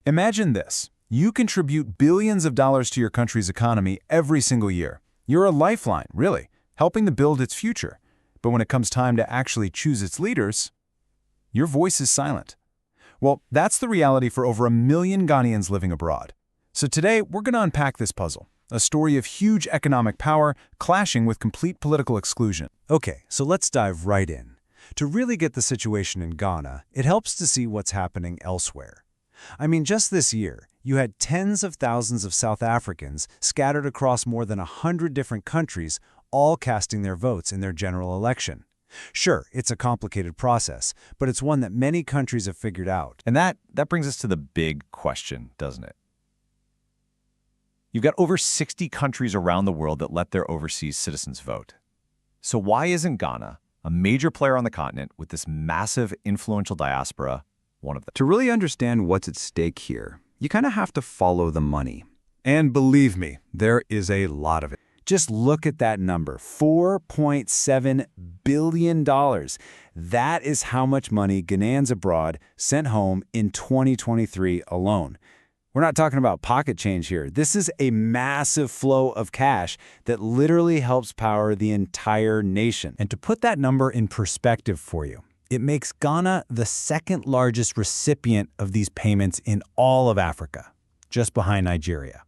Imagine this. You contribute billions of dollars to your country's economy every single year. You're a lifeline, really, helping to build its future. But when it comes time to actually choose its leaders, your voice is silent. Well, that's the reality for over 1 million Ghanaians living abroad. So today, we're going to unpack this puzzle, a story of huge economic power clashing with complete political exclusion. Okay, so let's dive right in. To really get the situation in Ghana, it helps to see what's happening elsewhere. I mean, just this year, you had tens of thousands of South Africans scattered across more than 100 different countries, all casting their votes in their general election. Sure, it's a complicated process, but it's one that many countries have figured out. And that brings us to the big question, doesn't it? You've got over 60 countries around the world that let their overseas citizens vote. So why isn't Ghana, a major player on the continent with this massive influential diaspora, one of them? To really understand what's at stake here, you kind of have to follow the money. And believe me, there is a lot of it. Just look at that number, $4.7 billion. That is how much money Ghanaians abroad sent home in 2023 alone. We're not talking about pocket change here. This is a massive flow of cash that literally helps power the entire nation. And to put that number in perspective for you, it makes Ghana the second largest recipient of these payments in all of Africa, just behind Nigeria.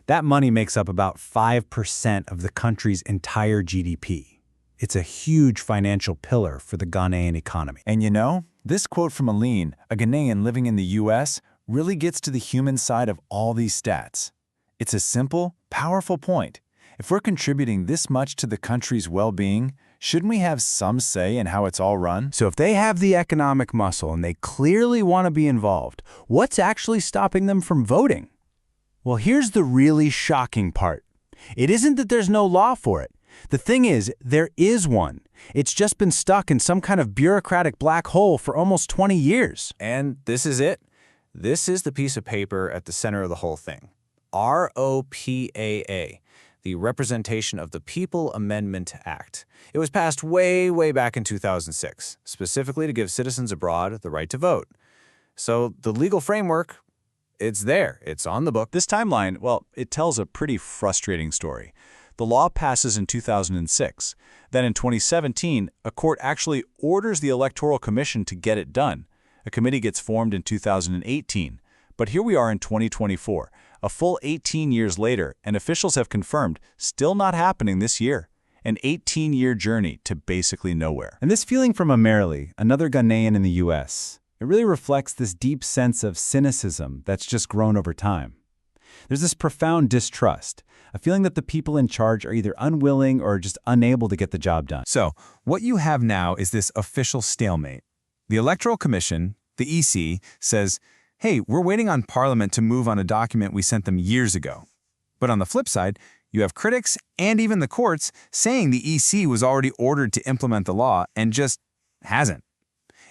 That money makes up about 5% of the country's entire GDP. It's a huge financial pillar for the Ghanaian economy. And you know, this quote from Aline, a Ghanaian living in the U.S., really gets to the human side of all these stats. It's a simple, powerful point. If we're contributing this much to the country's well-being, shouldn't we have some say in how it's all run? So if they have the economic muscle and they clearly want to be involved, what's actually stopping them from voting? Well, here's the really shocking part. It isn't that there's no law for it. The thing is, there is one. It's just been stuck in some kind of bureaucratic black hole for almost 20 years. And this is it. This is the piece of paper at the center of the whole thing. ROPAA, the Representation of the People Amendment Act. It was passed way back in 2006, specifically to give citizens abroad the right to vote. So the legal framework, it's there. It's on the book. This timeline, well, it tells a pretty frustrating story. The law passes in 2006. Then in 2017, a court actually orders the Electoral Commission to get it done. A committee gets formed in 2018. But here we are in 2024, a full 18 years later, and officials have confirmed still not happening this year. An 18-year journey to basically nowhere. And this feeling from Amerli, another Ghanaian in the U.S., it really reflects this deep sense of cynicism that's just grown over time. There's this profound distrust, a feeling that the people in charge are either unwilling or just unable to get the job done. So, what you have now is this official stalemate. The Electoral Commission, the EC, says, hey, we're waiting on Parliament to move on a document we sent them years ago. But on the flip side, you have critics and even the courts saying the EC was already ordered to implement the law and just hasn't.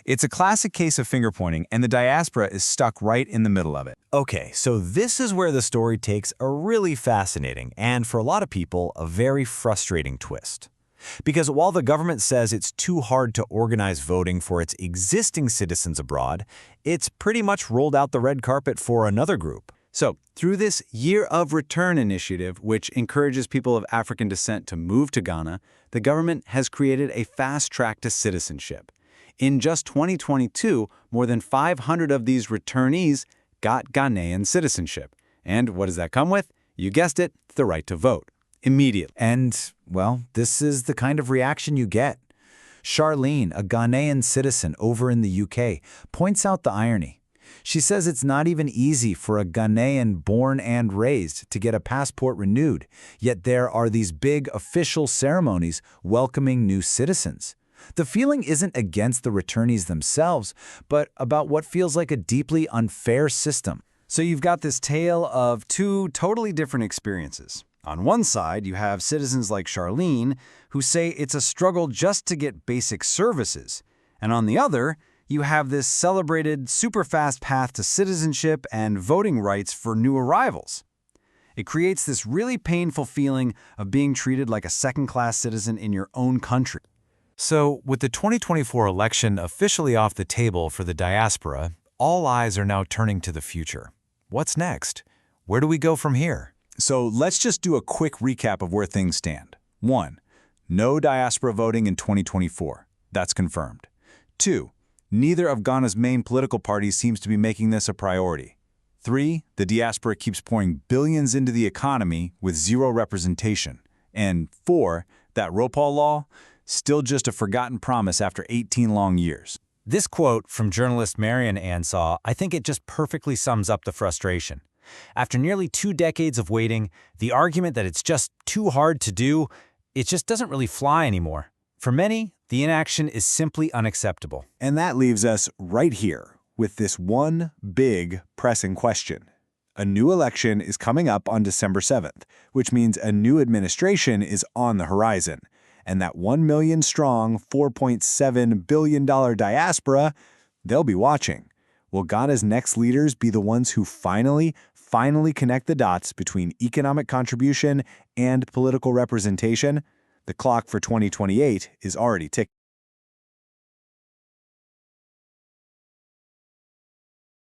It's a classic case of finger-pointing, and the diaspora is stuck right in the middle of it. Okay, so this is where the story takes a really fascinating and, for a lot of people, a very frustrating twist. Because while the government says it's too hard to organize voting for its existing citizens abroad, it's pretty much rolled out the red carpet for another group. So, through this Year of Return initiative, which encourages people of African descent to move to Ghana, the government has created a fast track to citizenship. In just 2022, more than 500 of these returnees got Ghanaian citizenship. And what does that come with? You guessed it, the right to vote. Immediately. And, well, this is the kind of reaction you get. Charlene, a Ghanaian citizen over in the UK, points out the irony. She says it's not even easy for a Ghanaian born and raised to get a passport renewed, yet there are these big official ceremonies welcoming new citizens. The feeling isn't against the returnees themselves, but about what feels like a deeply unfair system. So you've got this tale of two totally different experiences. On one side, you have citizens like Charlene who say it's a struggle just to get basic services. And on the other, you have this celebrated super fast path to citizenship and voting rights for new arrivals. It creates this really painful feeling of being treated like a second-class citizen in your own country. So, with the 2024 election officially off the table for the diaspora, All eyes are now turning to the future. What's next? Where do we go from here? So let's just do a quick recap of where things stand. 1. No diaspora voting in 2024. That's confirmed. 2. Neither of Ghana's main political parties seems to be making this a priority. 3. The diaspora keeps pouring billions into the economy with zero representation. And 4. That ROPAL law, still just a forgotten promise after 18 long years. This quote from journalist Marian Ansah, I think it just perfectly sums up the frustration. After nearly 2 decades of waiting, the argument that it's just too hard to do, it just doesn't really fly anymore. For many, the inaction is simply unacceptable. And that leaves us right here with this one big pressing question. A new election is coming up on December 7th, which means a new administration is on the horizon. And that 1 million strong, $4.7 billion diaspora, they'll be watching. Will Ghana's next leaders be the ones who finally connect the dots between economic contribution and political representation? The clock for 2028 is already ticking.